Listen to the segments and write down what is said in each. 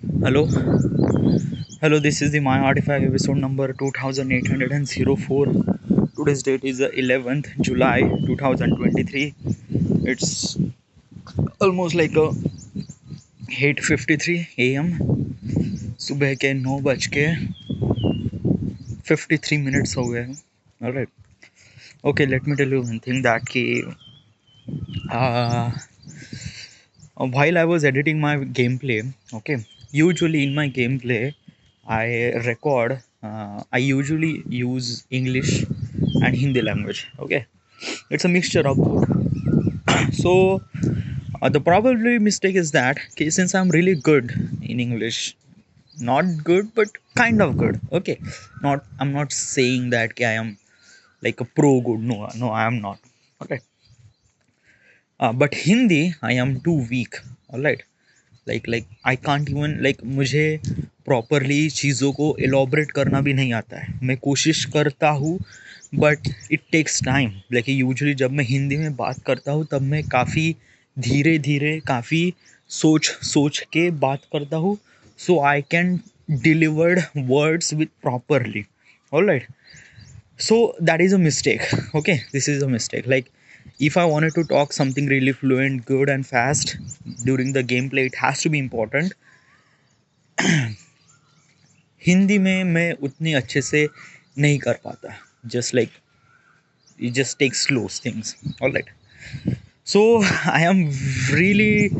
Hello, hello. This is the My Artifact episode number 2804. Today's date is the 11th July 2023. It's almost like a 8:53 a.m. सुबह के 9:53 हो गए हैं. All right. Okay, let me tell you one thing that कि uh, while I was editing my gameplay, okay, usually in my gameplay, I usually use English and Hindi language. Okay, it's a mixture of both. So the probably mistake is that okay, since I'm really good in English, not good but kind of good. Okay, not I'm not saying that okay, I am like a pro good. No, no, I am not. Okay, but Hindi I am too weak. All right. Like I can't even like मुझे properly चीज़ों को elaborate करना भी नहीं आता है. मैं कोशिश करता हूँ but it takes time. Like usually जब मैं हिंदी में बात करता हूँ तब मैं काफ़ी धीरे धीरे काफ़ी सोच सोच के बात करता हूँ, so I can delivered words with properly. Alright. So that is a mistake. Okay, this is a mistake. Like if I wanted to talk something really fluent, good and fast during the gameplay, it has to be important. Hindi में मैं उतनी अच्छे से नहीं कर पाता. Just like it just takes slow things. All right. So I am really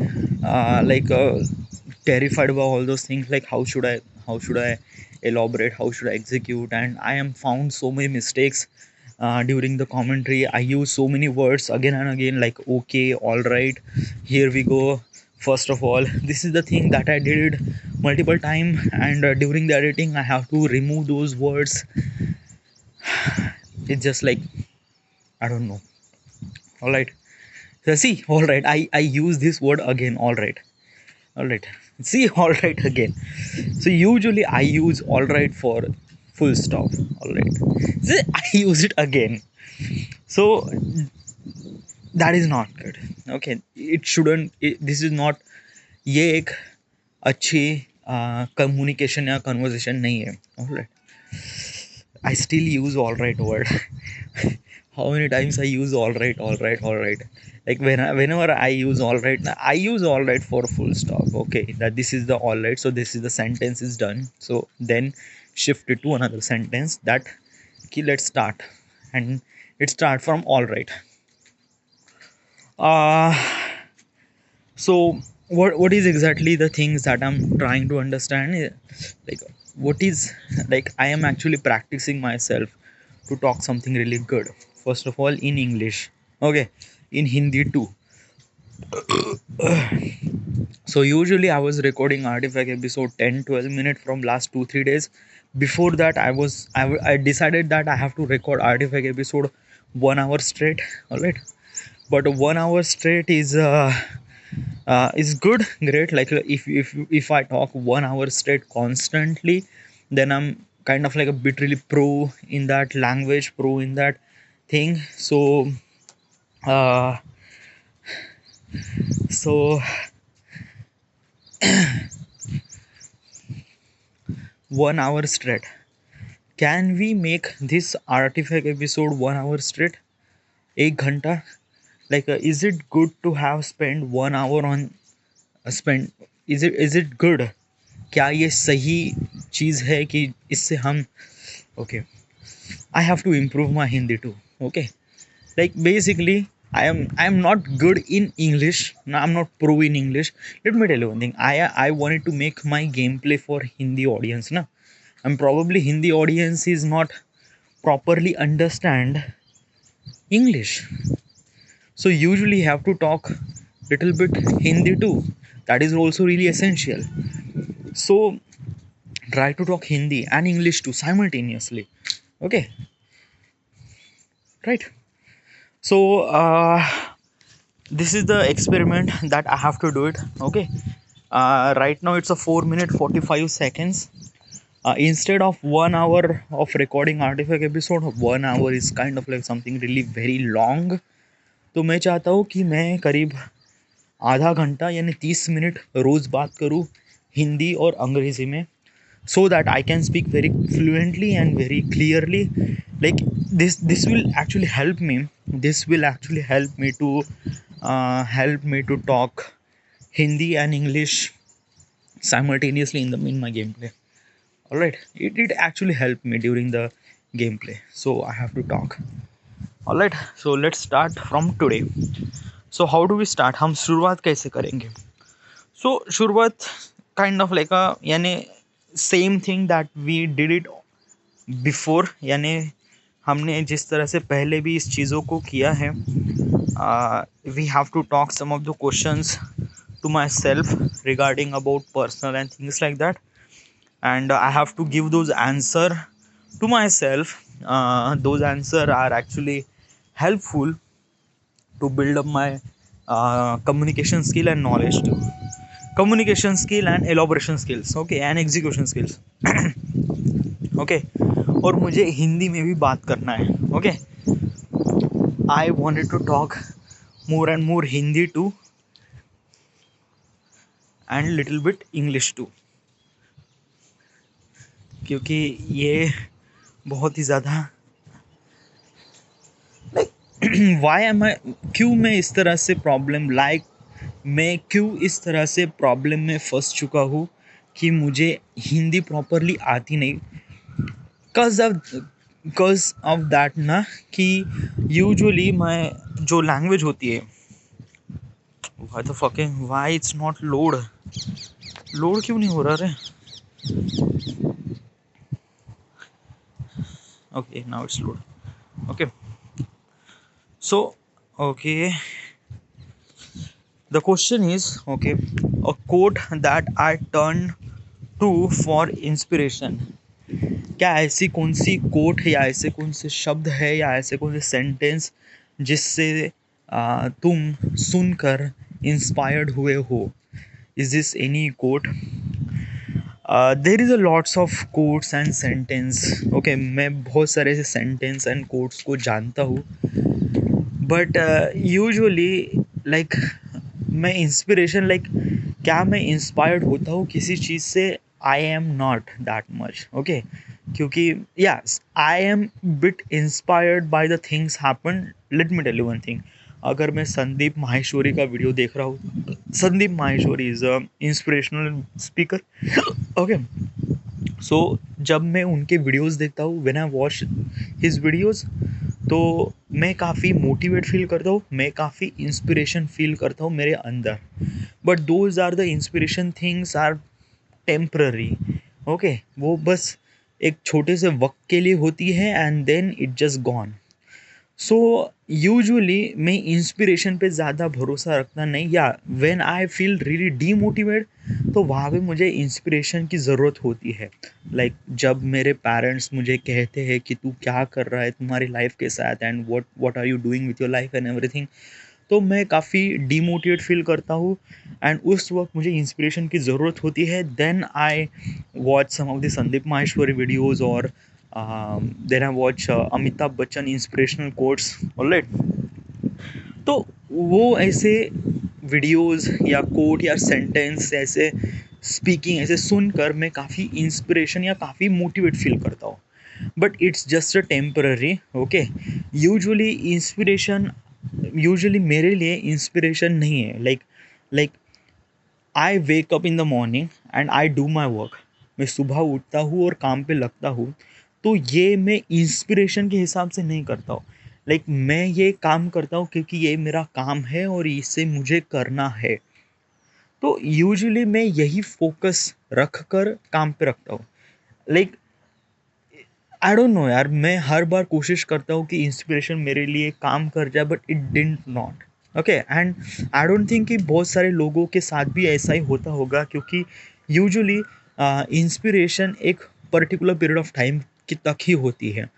terrified about all those things. Like how should I elaborate, how should I execute, and I am found so many mistakes during the commentary. I use so many words again and again, like okay, all right, here we go. First of all, this is the thing that I did multiple time, and during the editing I have to remove those words. It's just like I don't know. All right. So see, all right, I use this word again. All right. All right. See, all right again. So usually I use all right for full stop. All right. See, I use it again. So that is not good. Okay. It shouldn't. This is not. ये एक अच्छी communication या conversation नहीं है. All right. I still use all right word. How many times I use all right, all right, all right. Like whenever I use all right, I use all right for full stop. Okay, that this is the all right. So this is the sentence is done. So then shift it to another sentence that okay, let's start, and it start from all right. Uh so what is exactly the things that I'm trying to understand? Like what is like I am actually practicing myself to talk something really good. First of all, in English, okay, in Hindi too. So usually I was recording Artifact episode 10-12 minutes from last 2-3 days. Before that, I decided that I have to record Artifact episode 1 hour straight. All right, but 1 hour straight is good, great. Like if I talk 1 hour straight constantly, then I'm kind of like a bit really pro in that language, pro in that thing. Uh so 1 hour straight, can we make this Artifact episode 1 hour straight? एक घंटा. Like is it good to have spent 1 hour on spend? Is it good? क्या ये सही चीज़ है कि इससे हम okay, I have to improve my Hindi too. Okay, like basically I am not good in English. No, I'm not pro in English. Let me tell you one thing. I wanted to make my gameplay for Hindi audience, na, and probably Hindi audience is not properly understand English. So usually have to talk little bit Hindi too. That is also really essential. So try to talk Hindi and English too simultaneously. Okay, right. So this is the experiment that I have to do it. Okay, right now it's a 4 minute 45 seconds. Instead of 1 hour of recording Artifact episode, 1 hour is kind of like something really very long. तो मैं चाहता हूँ कि मैं करीब आधा घंटा यानी 30 मिनट रोज़ बात करूँ हिंदी और अंग्रेज़ी में, so that I can speak very fluently and very clearly. Like this will actually help me. This will actually help me to talk Hindi and English simultaneously in my gameplay. All right, it actually helped me during the gameplay. So I have to talk. All right, so let's start from today. So how do we start? हम शुरुआत कैसे करेंगे? So शुरुआत kind of like a यानी same thing that we did it before, यानी हमने जिस तरह से पहले भी इस चीज़ों को किया है. We have to talk some of the questions to myself regarding about personal and things like that, and I have to give those answer to myself. Those answer are actually helpful to build up my communication skill and knowledge too. Communication skill and elaboration skills, okay, and execution skills. Okay, और मुझे हिंदी में भी बात करना है. Okay, I wanted to talk more and more Hindi too, and little bit English too, क्योंकि ये बहुत ही ज़्यादा लाइक वाई एम आई, क्यों मैं इस तरह से प्रॉब्लम मैं क्यों इस तरह से प्रॉब्लम में फंस चुका हूँ कि मुझे हिंदी प्रॉपरली आती नहीं. बिकॉज ऑफ दैट ना, कि यूजुअली मैं जो लैंग्वेज होती है, why the fucking why it's not load क्यों नहीं हो रहा रे. Okay, now it's load. Okay, so okay, the question is, okay, a quote that I turn to for inspiration. क्या ऐसी कौन सी कोट है, या ऐसे कौन से शब्द है, या ऐसे कौन से सेंटेंस जिससे तुम सुनकर इंस्पायर्ड हुए हो? Is this any quote? There is a lots of quotes and sentence. Okay, मैं बहुत सारे ऐसे सेंटेंस एंड कोट्स को जानता हूँ, बट यूजुअली लाइक मैं इंस्पिरेशन क्या मैं इंस्पायर्ड होता हूँ किसी चीज़ से? I am not that much. Okay, क्योंकि yes, I am bit inspired by the things happen. Let me tell you one thing. अगर मैं संदीप माहेश्वरी का वीडियो देख रहा हूँ, Sandeep Maheshwari is a inspirational speaker. Okay, so जब मैं उनके वीडियोस देखता हूँ, when I watch his videos, तो मैं काफ़ी मोटिवेट फील करता हूँ, मैं काफ़ी इंस्पिरेशन फील करता हूँ मेरे अंदर. But those are the inspiration things are temporary. Okay, वो बस एक छोटे से वक्त के लिए होती है, and then it just gone. So usually मैं इंस्पिरेशन पे ज़्यादा भरोसा रखता नहीं, या when I feel really demotivate, तो वहाँ पे मुझे इंस्पिरेशन की ज़रूरत होती है. लाइक जब मेरे पेरेंट्स मुझे कहते हैं कि तू क्या कर रहा है तुम्हारी लाइफ के साथ, and what are you doing with your life and everything, तो मैं काफ़ी डीमोटिवेट फील करता हूँ, एंड उस वक्त मुझे इंस्पिरेशन की ज़रूरत होती है. Then I watch some of the Sandeep Maheshwari videos, और then I watch Amitabh Bachchan inspirational quotes. Alright, तो वो ऐसे वीडियोस या कोट या सेंटेंस ऐसे स्पीकिंग ऐसे सुनकर मैं काफ़ी इंस्पिरेशन या काफ़ी मोटिवेट फील करता हूँ. But it's just a temporary. Okay, usually मेरे लिए इंस्पिरेशन नहीं है. Like I wake up in the morning and I do my work. मैं सुबह उठता हूँ और काम पे लगता हूँ, तो ये मैं इंस्पिरेशन के हिसाब से नहीं करता हूँ. मैं ये काम करता हूँ क्योंकि ये मेरा काम है और इससे मुझे करना है. तो यूजुअली मैं यही फोकस रख कर काम पे रखता हूँ. आई डोंट नो यार, मैं हर बार कोशिश करता हूँ कि इंस्पिरेशन मेरे लिए काम कर जाए, but it didn't not. Okay, and I don't think कि बहुत सारे लोगों के साथ भी ऐसा ही होता होगा, क्योंकि यूजुअली इंस्पिरेशन एक पर्टिकुलर पीरियड ऑफ टाइम की तक ही होती है.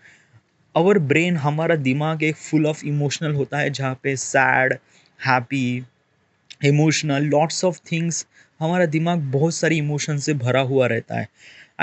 आवर ब्रेन, हमारा दिमाग एक फुल ऑफ इमोशनल होता है, जहाँ पे sad, happy, emotional, lots of things, हमारा दिमाग बहुत सारी इमोशन से भरा हुआ रहता है.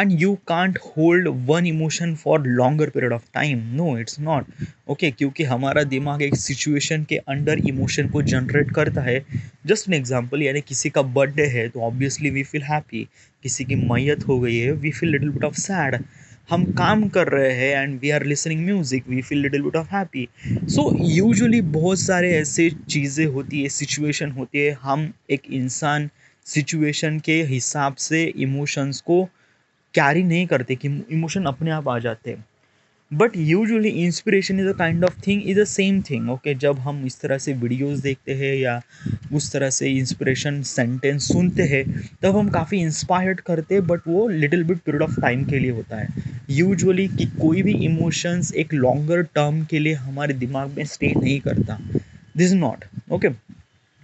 and you can't hold one emotion for longer period of time. No, it's not okay, क्योंकि हमारा दिमाग एक सिचुएशन के अंडर इमोशन को जनरेट करता है. जस्ट एन एग्जांपल, यानी किसी का बर्थडे है तो ऑब्वियसली वी फील हैप्पी, किसी की मैयत हो गई है we feel little bit of sad, हम काम कर रहे हैं and we are listening music we feel little bit of happy. So usually बहुत सारे ऐसे चीज़ें होती है, सिचुएशन होती है, हम एक इंसान सिचुएशन के हिसाब से इमोशंस को कैरी नहीं करते कि इमोशन अपने आप आ जाते हैं. But usually inspiration is a kind of thing, is a same thing. Okay, जब हम इस तरह से वीडियोस देखते हैं या उस तरह से इंस्पिरेशन सेंटेंस सुनते हैं तब हम काफ़ी इंस्पायर्ड करते हैं, बट वो little bit period of time के लिए होता है. यूजुअली कि कोई भी इमोशंस एक लॉन्गर टर्म के लिए हमारे दिमाग में स्टे नहीं करता. This is not okay,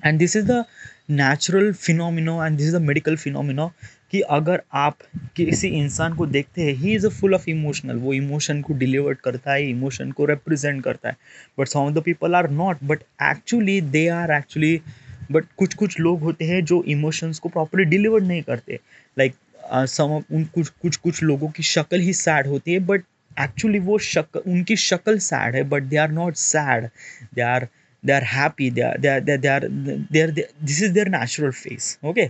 and this is the natural phenomenon and this is the medical phenomenon कि अगर आप किसी इंसान को देखते हैं, he is a full of emotional, वो इमोशन को डिलीवर करता है, इमोशन को रिप्रेजेंट करता है. But some of the people are not, but actually they are actually, but कुछ कुछ लोग होते हैं जो इमोशंस को प्रॉपरली डिलीवर नहीं करते. लाइक सम उन कुछ कुछ कुछ लोगों की शक्ल ही सैड होती है, बट एक्चुअली वो शक्ल, उनकी शक्ल सैड है, but they are not sad, they are, they are happy, this is their natural face. Okay,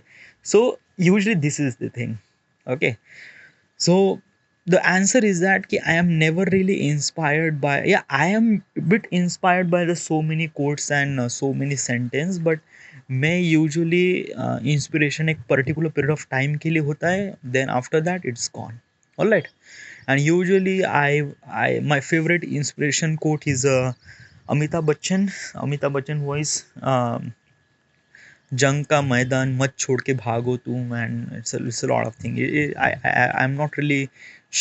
so usually this is the thing. Okay, so the answer is that ki I am never really inspired by, yeah, I am a bit inspired by the so many quotes and so many sentence, but मैं usually inspiration एक particular period of time के लिए होता है, then after that it's gone. All right, and usually I my favorite inspiration quote is Amitabh Bachchan voice, जंग का मैदान मत छोड़ के भागो तुम, and it's a lot of thing. I am not really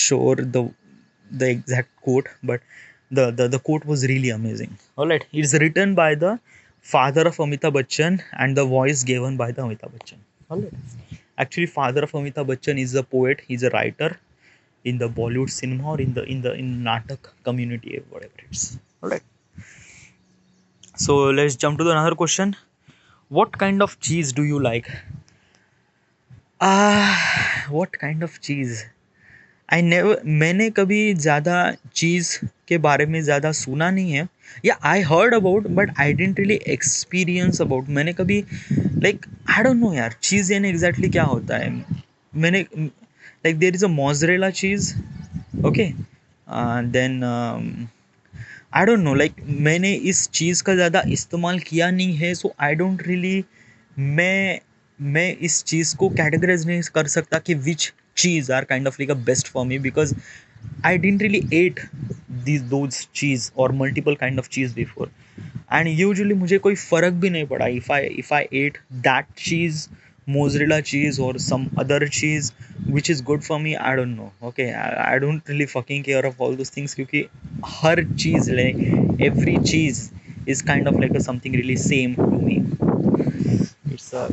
sure the exact quote, but the quote was really amazing. All right, it's written by the father of Amitabh Bachchan and the voice given by the Amitabh Bachchan. All right, actually father of Amitabh Bachchan is a poet, he's a writer in the Bollywood cinema or in Natak community, whatever it's. All right, so let's jump to the another question. What kind of cheese do you like? What kind of cheese? I never, मैंने कभी ज़्यादा चीज़ के बारे में ज़्यादा सुना नहीं है, या I heard about but I didn't really experience about. मैंने कभी लाइक आई डोंट नो यार, चीज़ यानी एग्जैक्टली क्या होता है. मैंने like there is a mozzarella cheese. Okay, then I don't know, like मैंने इस चीज़ का ज़्यादा इस्तेमाल किया नहीं है, सो आई डोंट रियली, मैं इस चीज़ को कैटेगराइज नहीं कर सकता कि विच cheese are kind of like a best for me, because I didn't really ate those cheese or multiple kind of cheese before, and usually मुझे कोई फ़र्क भी नहीं पड़ा if I ate that cheese, mozzarella cheese or some other cheese which is good for me. I don't know. Okay, I don't really fucking care of all those things, क्योंकि हर चीज़, like every cheese is kind of like a something really same to me.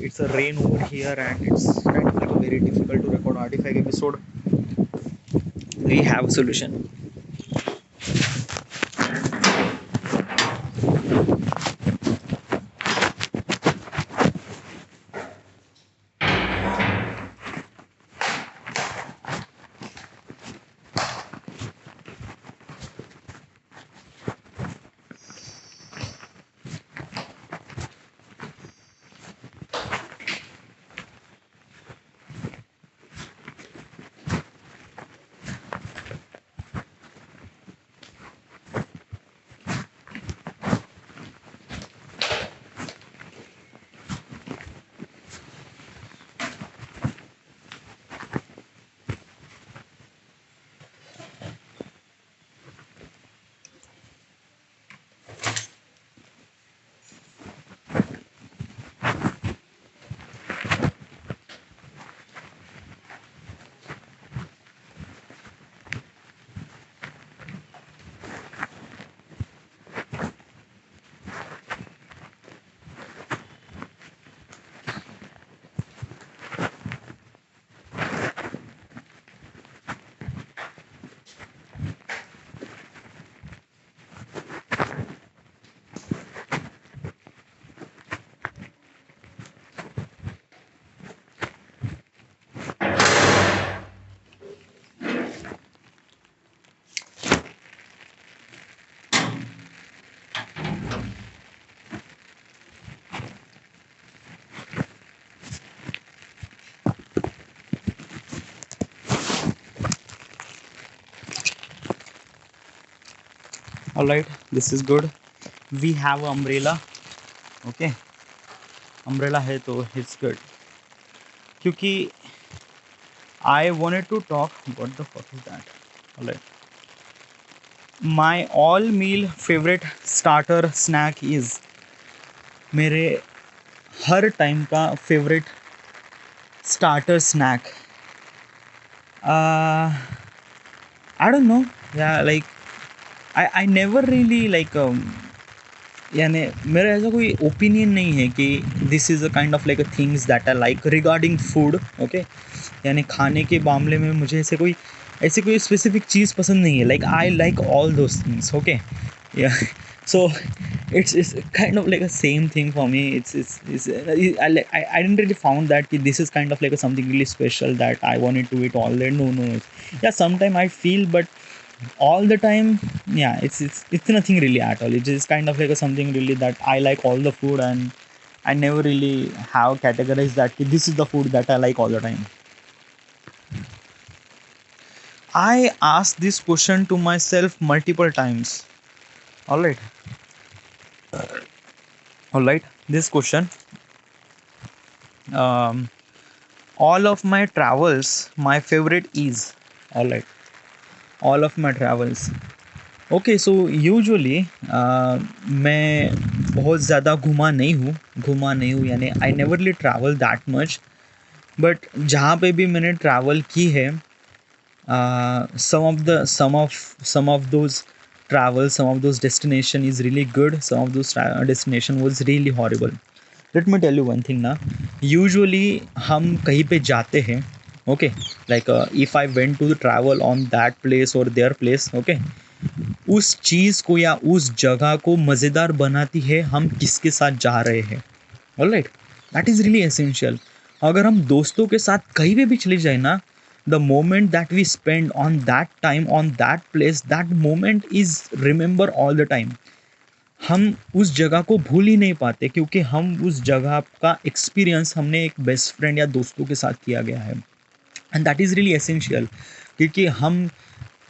It's a rain over here and it's kind of like very difficult to record artifact episode. We have a solution. Alright, this is good. We have umbrella. Okay, umbrella है तो it's good. क्योंकि I wanted to talk. What the fuck is that? Alright. My all meal favorite starter snack is मेरे हर time का favourite starter snack. I don't know. Yeah, like I never really like यानी मेरा ऐसा कोई opinion नहीं है कि this is a kind of like a things that I like regarding food. Okay, यानी खाने के मामले में मुझे ऐसे कोई स्पेसिफिक चीज़ पसंद नहीं है. Like I like all those things. Okay, या so it's kind of like a same thing for me. I didn't really found that कि this is kind of like a something really special that I wanted to eat all day. No. Yeah, sometimes I feel, but all the time, yeah, it's nothing really at all. It is kind of like a something really that I like all the food, and I never really have categorized that this is the food that I like all the time. I asked this question to myself multiple times. All right, this question, um, all of my travels, my favorite is, all right, all of my travels. Okay, so usually मैं बहुत ज़्यादा घुमा नहीं हूँ यानी आई नेवरली travel that much. But जहाँ पे भी मैंने ट्रैवल की है, some of those travels, some of those destination is really good, some of those destination was really horrible. Let me tell you one thing ना. Usually हम कहीं पे जाते हैं, okay, like if I went to travel on that place or their place, okay, उस चीज़ को या उस जगह को मज़ेदार बनाती है हम किसके साथ जा रहे हैं. Alright, that is really essential. अगर हम दोस्तों के साथ कहीं पे भी चले जाए ना, the moment that we spend on that time on that place, that moment is remember all the time. हम उस जगह को भूल ही नहीं पाते क्योंकि हम उस जगह का एक्सपीरियंस हमने एक बेस्ट फ्रेंड या दोस्तों के साथ किया गया है. And that is really essential क्योंकि हम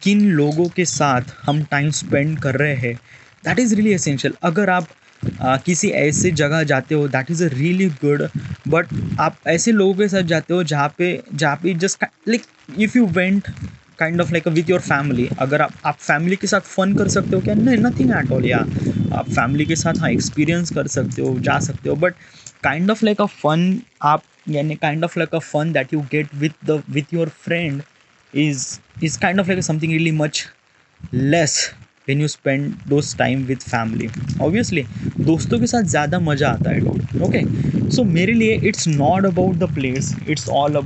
किन लोगों के साथ हम टाइम स्पेंड कर रहे हैं, दैट इज़ रियली एसेंशियल. अगर आप किसी ऐसे जगह जाते हो that is a really good, but आप ऐसे लोगों के साथ जाते हो जहाँ पे just like if you went kind of like with your family. अगर आप फैमिली के साथ फ़न कर सकते हो क्या? नहीं, नथिंग एट ऑल. या आप फैमिली के साथ हाँ एक्सपीरियंस कर सकते हो, जा सकते हो, but kind of like a fun आप यानी kind of like a fun that you get with your friend is kind of like something really much less when you spend those time with family. Obviously दोस्तों के साथ ज़्यादा मज़ा आता है. Okay, सो मेरे लिए it's not about the place, it's all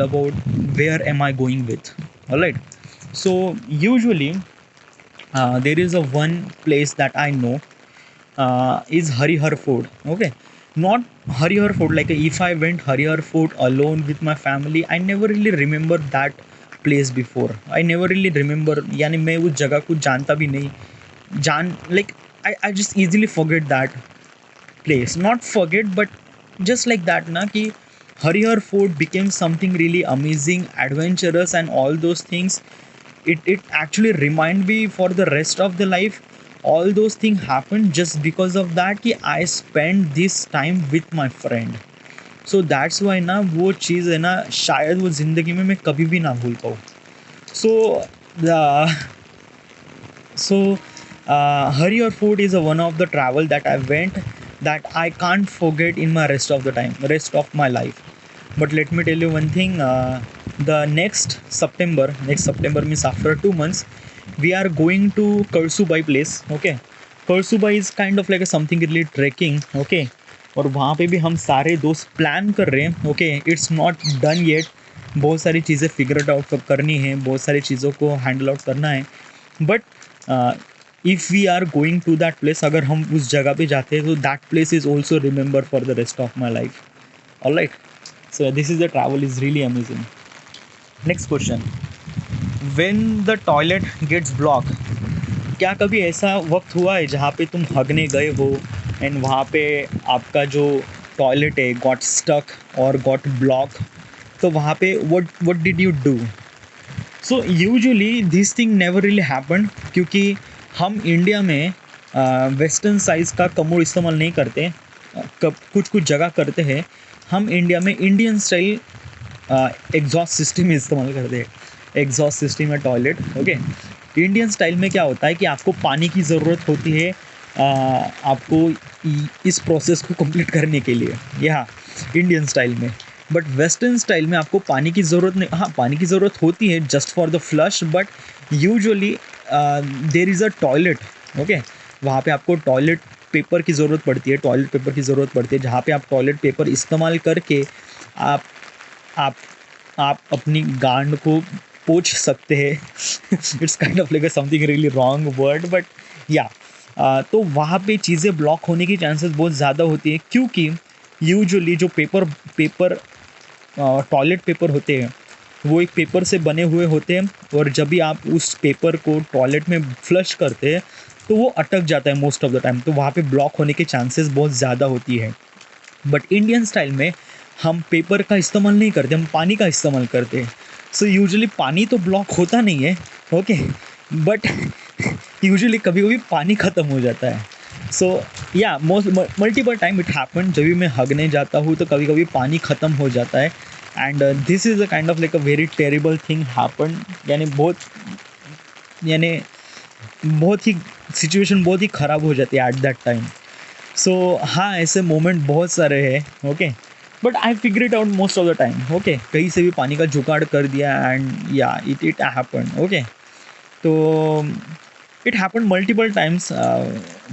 about where am I going with. Alright, so usually there is a one place that I know is Harihar Fort. Okay, not Harihar Fort like if I went Harihar Fort alone with my family, I never really remember that place before. I never really remember, यानी मैं उस जगह को जानता भी नहीं, like I just easily forget that place. Not forget, but just like that ना कि Harihar Fort became something really amazing, adventurous, and all those things. It actually remind me for the rest of the life. All those things happened just because of that कि I spent this time with my friend. So that's why ना वो चीज़ है ना शायद वो ज़िंदगी में मैं कभी भी ना भूल पाऊँ. So Harihar Fort is one of the travel that I went that I can't forget in my rest of my life. But let me tell you one thing, the next September means after 2 months, we are going to Karsubai place. Okay, Karsubai is kind of like a something really trekking. Okay, और वहाँ पे भी हम सारे दोस्त plan कर रहे हैं. Okay, it's not done yet. बहुत सारी चीज़ें फिगर आउट करनी है, बहुत सारी चीज़ों को हैंडल आउट करना है. But if we are going to that place, अगर हम उस जगह पे जाते हैं तो that place is also remember for the rest of my life. Alright, so this is the travel is really amazing. Next question, when the toilet gets block. क्या कभी ऐसा वक्त हुआ है जहाँ पे तुम हगने गए हो एंड वहाँ पे आपका जो टॉयलेट है गॉट स्टक और गॉट ब्लॉक, तो वहाँ पे what did you do? So usually this thing never really happen, क्योंकि हम इंडिया में वेस्टर्न साइज़ का कमोड इस्तेमाल नहीं करते। कब कुछ कुछ जगह करते हैं। हम इंडिया में इंडियन स्टाइल एग्जॉस्ट सिस्टम इस्तेमाल करते हैं। एग्जॉस्ट सिस्टम या टॉयलेट, ओके। इंडियन स्टाइल में क्या होता है कि आपको पानी की ज़रूरत होती है आपको इस प्रोसेस को कंप्लीट करने के लिए, या इंडियन स्टाइल में। बट वेस्टर्न स्टाइल में आपको पानी की ज़रूरत नहीं, हाँ पानी की ज़रूरत होती है just for the flush, but usually there is a toilet, okay. वहाँ पे आपको टॉयलेट पेपर की ज़रूरत पड़ती है, टॉयलेट पेपर की ज़रूरत पड़ती है, जहाँ पे आप टॉयलेट पेपर इस्तेमाल करके आप आप आप अपनी गांड को पोंछ सकते हैं। It's kind of like something really wrong word, but या तो वहाँ पे चीज़ें ब्लॉक होने की चांसेस बहुत ज़्यादा होती है, क्योंकि यूजुअली जो पेपर पेपर टॉयलेट पेपर होते हैं वो एक पेपर से बने हुए होते हैं, और जब भी आप उस पेपर को टॉयलेट में फ्लश करते हैं तो वो अटक जाता है मोस्ट ऑफ द टाइम, तो वहाँ पे ब्लॉक होने की चांसेस बहुत ज़्यादा होती है। बट इंडियन स्टाइल में हम पेपर का इस्तेमाल नहीं करते, हम पानी का इस्तेमाल करते हैं। सो यूजुअली पानी तो ब्लॉक होता नहीं है, ओके, बट यूजुअली कभी कभी पानी ख़त्म हो जाता है। सो या most multiple time it happen, जब भी मैं हगने जाता हूँ तो कभी कभी पानी ख़त्म हो जाता है, and this is a kind of like a very terrible thing happen, यानी बहुत ही सिचुएशन बहुत ही ख़राब हो जाती है एट दैट टाइम। सो हाँ, ऐसे मोमेंट बहुत सारे हैं, okay, but I figure it out most of the time, okay. कहीं से भी पानी का जुगाड़ कर दिया, and yeah it happen, okay. तो इट हैपन मल्टीपल टाइम्स,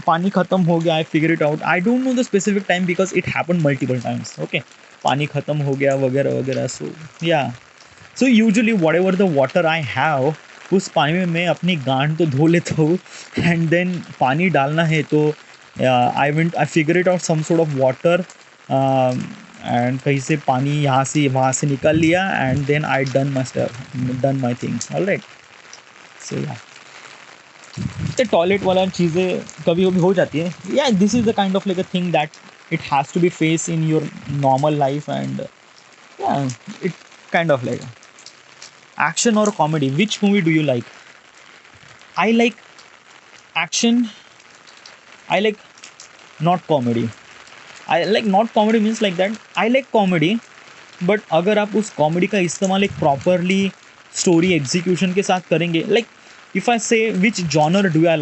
पानी ख़त्म हो गया, आई figure it out, I don't know the specific time because it happen multiple times, okay. पानी ख़त्म हो गया वगैरह वगैरह, सो या so usually what ever the water I have, उस पानी में मैं अपनी गांड तो धो लेता हूँ, एंड देन पानी डालना है तो I figure it out some sort of water, and कहीं से पानी यहाँ से वहाँ से निकाल लिया, and then I done my things, alright. So या तो टॉयलेट वाला चीज़ें कभी कभी हो जाती है, yeah this is the kind of like a thing that it has to be face in your normal life, and yeah it kind of like action or comedy, which movie do you like? I like action. I like not comedy. I like not comedy means like that I like comedy, but अगर आप उस comedy का इस्तेमाल एक properly story execution के साथ करेंगे, like if I say which genre do I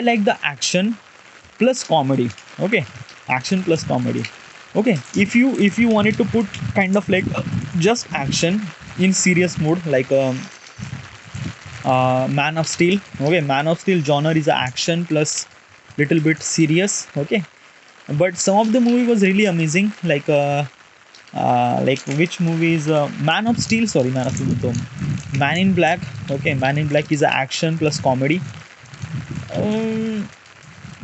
like the action plus comedy, okay, action plus comedy, okay. If you wanted to put kind of like just action in serious mode, like Man of Steel, okay. Man of Steel genre is a action plus little bit serious, okay. But some of the movie was really amazing, like which movie is Man of Steel, sorry, Man of Steel, तो Man in Black, okay. Man in Black is a action plus comedy.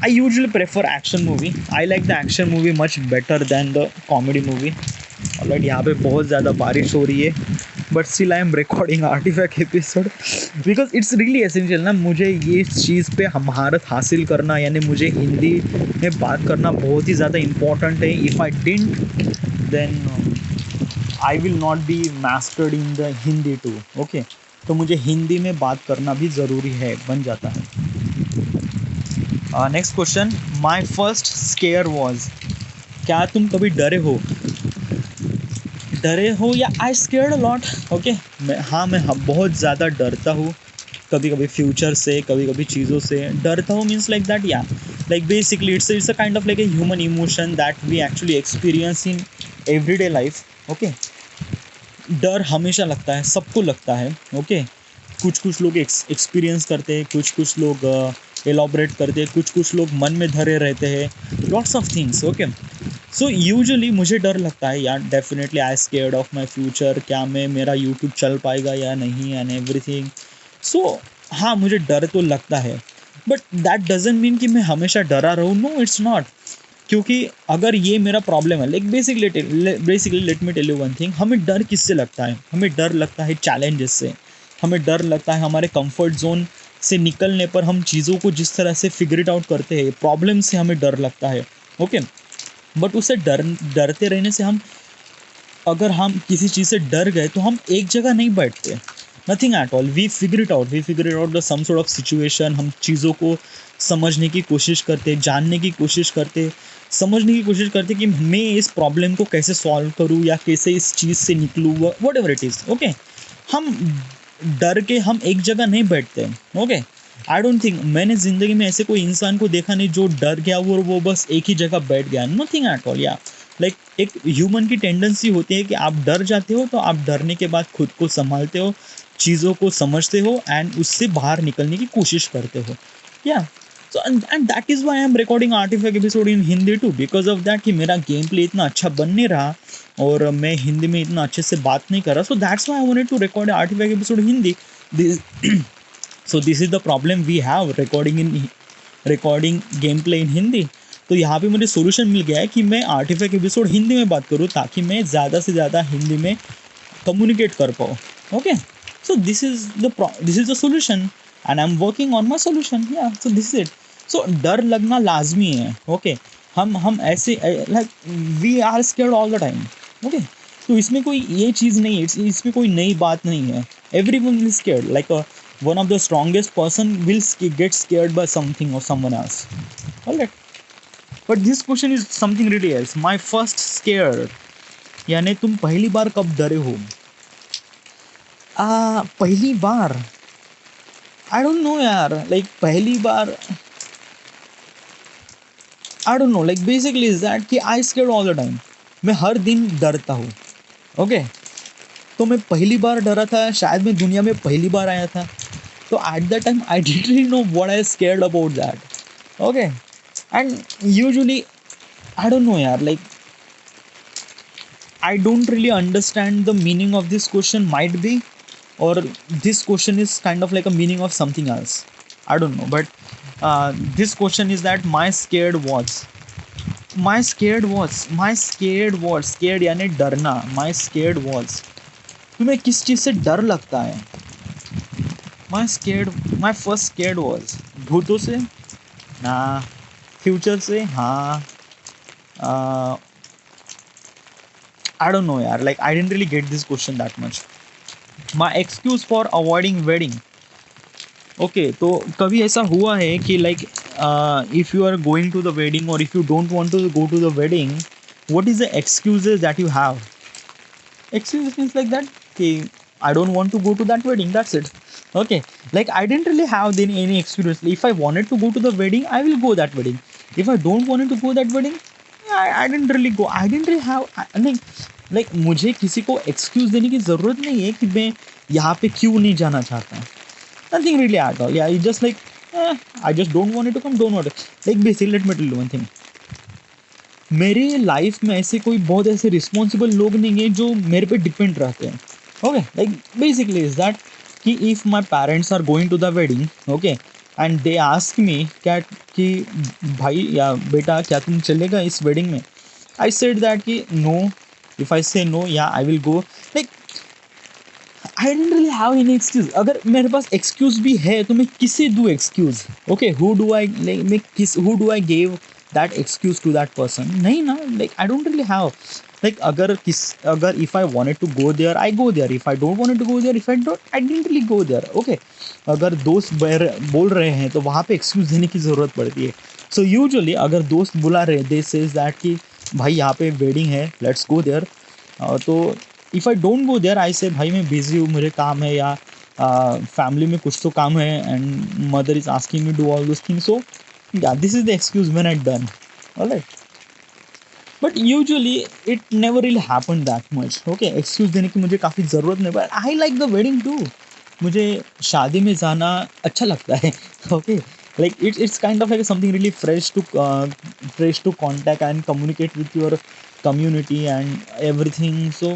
I usually prefer action movie. I like the action movie much better than the comedy movie. Alright, यहाँ पे बहुत ज़्यादा बारिश हो रही है, but still I am recording artifact episode because it's really essential ना, मुझे ये चीज़ पे महारत हासिल करना, यानी मुझे हिंदी में बात करना बहुत ही ज़्यादा इम्पोर्टेंट है। If I didn't then I will not be mastered in the Hindi too, okay. तो मुझे हिंदी में बात करना भी ज़रूरी है, बन जाता है। Next question, my first square was, क्या तुम कभी डरे हो या आई स्केयर्ड अ लॉट, ओके। मैं बहुत ज़्यादा डरता हूँ, कभी कभी फ्यूचर से, कभी कभी चीज़ों से डरता हूँ, मीन्स लाइक दैट, या like basically it's a kind of like a human emotion that we actually experience in everyday life, okay. डर हमेशा लगता है, सबको लगता है, ओके। कुछ लोग एक्सपीरियंस करते हैं, कुछ लोग एलॉबरेट करते हैं, कुछ लोग मन में धरे रहते हैं, lots of things, okay. So usually मुझे डर लगता है यार, definitely I scared of my future, क्या मेरा यूट्यूब चल पाएगा या नहीं, एंड एवरीथिंग। सो हाँ, मुझे डर तो लगता है, बट दैट डजंट मीन कि मैं हमेशा डरा रहूँ, नो इट्स नॉट। क्योंकि अगर ये मेरा प्रॉब्लम है, like basically let me tell you one thing, हमें डर किससे लगता है? हमें डर लगता है चैलेंजेस से, हमें डर लगता है हमारे कंफर्ट जोन से निकलने पर हम चीज़ों को जिस तरह से फिगर इट आउट करते हैं, प्रॉब्लम से हमें डर लगता है, ओके। बट उससे डरते रहने से अगर हम किसी चीज़ से डर गए तो हम एक जगह नहीं बैठते। Nothing at all. We figure it out the some sort of situation. हम चीज़ों को समझने की कोशिश करते, जानने की कोशिश करते, समझने की कोशिश करते कि मैं इस प्रॉब्लम को कैसे सॉल्व करूँ या कैसे इस चीज़ से निकलूँ, what ever it is. Okay, हम डर के हम एक जगह नहीं बैठते. ओके, आई डोंट थिंक, मैंने ज़िंदगी में ऐसे कोई इंसान को देखा नहीं जो डर गया वो बस एक ही जगह बैठ गया. Nothing at all. या लाइक एक ह्यूमन की टेंडेंसी होती है कि आप डर जाते हो तो आप डरने के बाद खुद को संभालते हो, चीज़ों को समझते हो एंड उससे बाहर निकलने की कोशिश करते हो. या so and that is why I am recording artifact episode in Hindi too, because of that कि मेरा गेम प्ले इतना अच्छा बन नहीं रहा और मैं हिंदी में इतना अच्छे से बात नहीं कर रहा. So that's why I wanted to record artifact episode Hindi. So this is the problem we have recording game play in Hindi. तो यहाँ पे मुझे सोल्यूशन मिल गया है कि मैं आर्टिफैक्ट एपिसोड हिंदी में बात करूँ ताकि मैं ज़्यादा से ज़्यादा हिंदी में कम्युनिकेट कर पाऊँ. Okay, so this is the solution and I am working on my solution. या so this is it. So डर लगना लाजमी है. ओके, हम ऐसे like we are scared all the time. Okay, तो इसमें कोई ये चीज़ नहीं है, इसमें कोई नई बात नहीं है. Everyone is scared. Like one of the strongest person will get scared by something or someone else. All right. But this question is something really else. My first scare, यानी तुम पहली बार कब डरे हो? पहली बार आई डोंट नो यार. Like पहली बार I don't know. Like basically is that कि I scared all the time. मैं हर दिन डरता हूँ. ओके, तो मैं पहली बार डरा था, शायद मैं दुनिया में पहली बार आया था. तो at that time I didn't really know what I scared about that. Okay, and usually I don't know, yaar. Like, I don't really understand the meaning of this question. Might be, or this question is kind of like a meaning of something else. I don't know. But this question is that my scared was. Scared यानी डरना. My scared was. तुम्हें किस चीज़ से डर लगता है? My first scared was. भूतों से? ना. फ्यूचर से? हाँ. I don't know, yaar. Like, I didn't really get this question that much. My excuse for avoiding wedding. Okay, तो कभी ऐसा हुआ है कि like if you are going to the wedding or if you don't want to go to the wedding, what is the excuses that you have? Excuses means like that कि I don't want to go to that wedding. That's it. Okay, like I didn't really have any excuse. If I wanted to go to the wedding, I will go that wedding. If I don't wanted to go that wedding, I didn't really go. I didn't really have नहीं. Like मुझे किसी को excuse देने की ज़रूरत नहीं है कि मैं यहाँ पे क्यों नहीं जाना चाहता. Nothing really at all. Yeah you just like I just don't want to come, don't want. Like basically let me tell you one thing. मेरे लाइफ में ऐसे कोई बहुत ऐसे रिस्पॉन्सिबल लोग नहीं हैं जो मेरे पे डिपेंड रहते हैं. Okay, like basically is that कि if my parents are going to the wedding, okay, and they ask me क्या कि भाई या बेटा क्या तुम चलेगा इस वेडिंग में. आई सेड दैट कि no. If I say no, yeah, I will go. Like, I didn't really have any excuse. अगर मेरे पास excuse भी है तो मैं किसे दूँ excuse? Okay, who do I give that excuse to that person? नहीं ना. Like, I don't really have. Like, अगर if I wanted to go there, I go there. If I don't wanted to go there, I didn't really go there. Okay, अगर दोस्त बोल रहे हैं तो वहाँ पे excuse देने की ज़रूरत पड़ती है. So usually अगर दोस्त बुला रहे, they says that कि भाई यहाँ पे वेडिंग है, लेट्स गो देयर. तो if I don't go there, I say भाई मैं बिज़ी हूँ, मुझे काम है, या फैमिली में कुछ तो काम है and mother is asking me do all those things. So yeah this is the excuse when I done. Alright, but usually it never really happen that much. Okay, excuse देने की मुझे काफ़ी ज़रूरत नहीं, but I like the wedding too. मुझे शादी में जाना अच्छा लगता है. Okay, like it's kind of like something really fresh to contact and communicate with your community and everything. So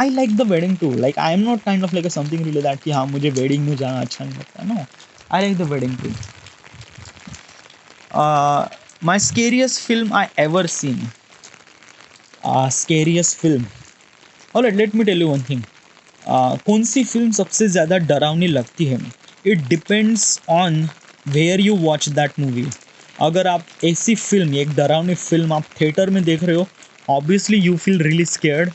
I like the wedding too. Like I am not kind of like something really that कि हाँ मुझे wedding में जाना अच्छा नहीं लगता. No, I like the wedding too. My scariest film I ever seen. Scariest film. Alright, let me tell you one thing. कौन सी film सबसे ज़्यादा डरावनी लगती है? It depends on where you watch that movie. अगर आप ऐसी फिल्म, एक डरावनी फिल्म आप थिएटर में देख रहे हो, obviously you feel really scared.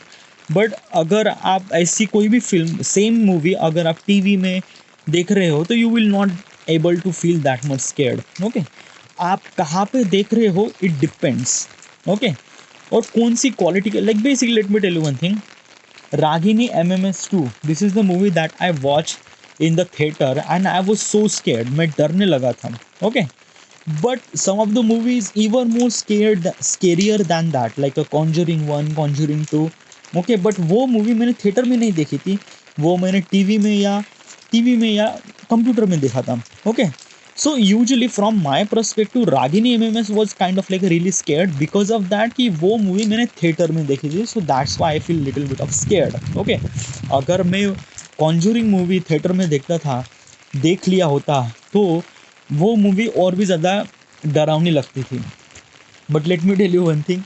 But अगर आप ऐसी कोई भी फिल्म, सेम मूवी अगर आप टीवी में देख रहे हो तो you will not able to feel that much scared. Okay, आप कहाँ पे देख रहे हो इट डिपेंड्स. ओके, और कौन सी क्वालिटी के, like basically let me tell you one thing. Ragini MMS2. This is the movie that I watched in the theater and I was so scared. मैं डरने लगा था. Okay. But some of the movies even more scarier than that, like a Conjuring 1, Conjuring 2. Okay, but वो movie मैंने theatre में नहीं देखी थी. वो मैंने टीवी में या कंप्यूटर में देखा था. Okay. So usually from my perspective, Ragini MMS was kind of like really scared because of that कि वो मूवी मैंने थिएटर में देखी थी. So that's why I feel little bit of scared. Okay. अगर मैं Conjuring मूवी थिएटर में देख लिया होता तो वो मूवी और भी ज़्यादा डरावनी लगती थी. But let me tell you one thing.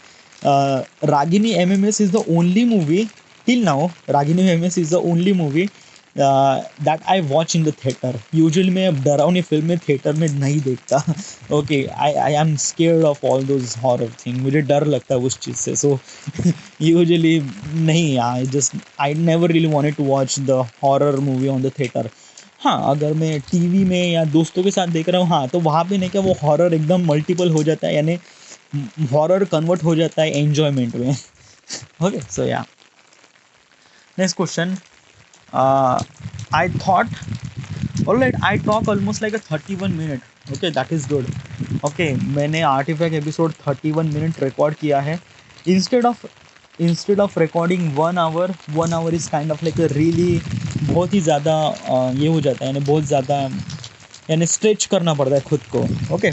Ragini MMS is the only movie till now. Ragini MMS is the only movie that I watch in the theater. Usually मैं डरावनी फिल्में थिएटर में नहीं देखता. Okay, I am scared of all those horror thing. मुझे डर लगता है उस चीज़ से. So usually नहीं, I never really wanted to watch the horror movie on the theater. हाँ, अगर मैं टीवी में या दोस्तों के साथ देख रहा हूँ, हाँ, तो वहाँ पे नहीं क्या वो हॉरर एकदम मल्टीपल हो जाता है, यानी हॉरर कन्वर्ट हो जाता है एन्जॉयमेंट में. ओके, सो या next question. I thought, alright, I talk almost like a 31 minute. Okay, that is good. Okay, मैंने आर्टिफैक्ट एपिसोड 31 मिनट रिकॉर्ड किया है. Instead of recording 1 hour is kind of like really बहुत ही ज़्यादा ये हो जाता है, यानी बहुत ज़्यादा, यानी स्ट्रेच करना पड़ता है खुद को. Okay,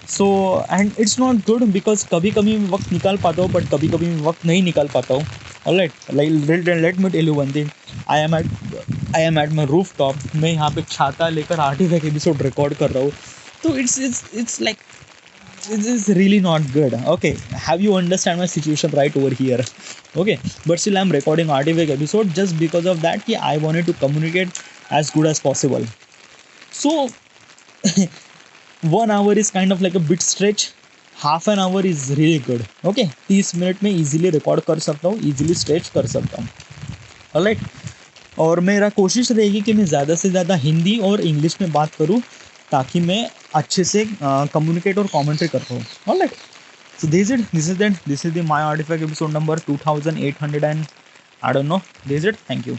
so and it's not good because कभी कभी मैं वक्त निकाल पाता हूँ बट कभी कभी मैं वक्त नहीं निकाल पाता हूँ. Alright, let me tell you one thing. I am at my roof top. मैं यहाँ पे छाता लेकर आर्टिफैक्ट एपिसोड रिकॉर्ड कर रहा हूँ. तो it's like this is really not good. Okay, have you understand my situation right over here? Okay, but still I'm recording artifact episode just because of that कि I wanted to communicate as good as possible. So 1 hour is kind of like a bit stretch. Half an hour is really good. Okay, 30 minute में easily record कर सकता हूँ, easily stretch कर सकता हूँ. Alright, और मेरा कोशिश रहेगी कि मैं ज़्यादा से ज़्यादा हिंदी और इंग्लिश में बात करूँ ताकि मैं अच्छे से कम्युनिकेट और कमेंट्री कर पाऊँ. Alright, so this is the my artifact episode number 2800 and I don't know. This is it. Thank you.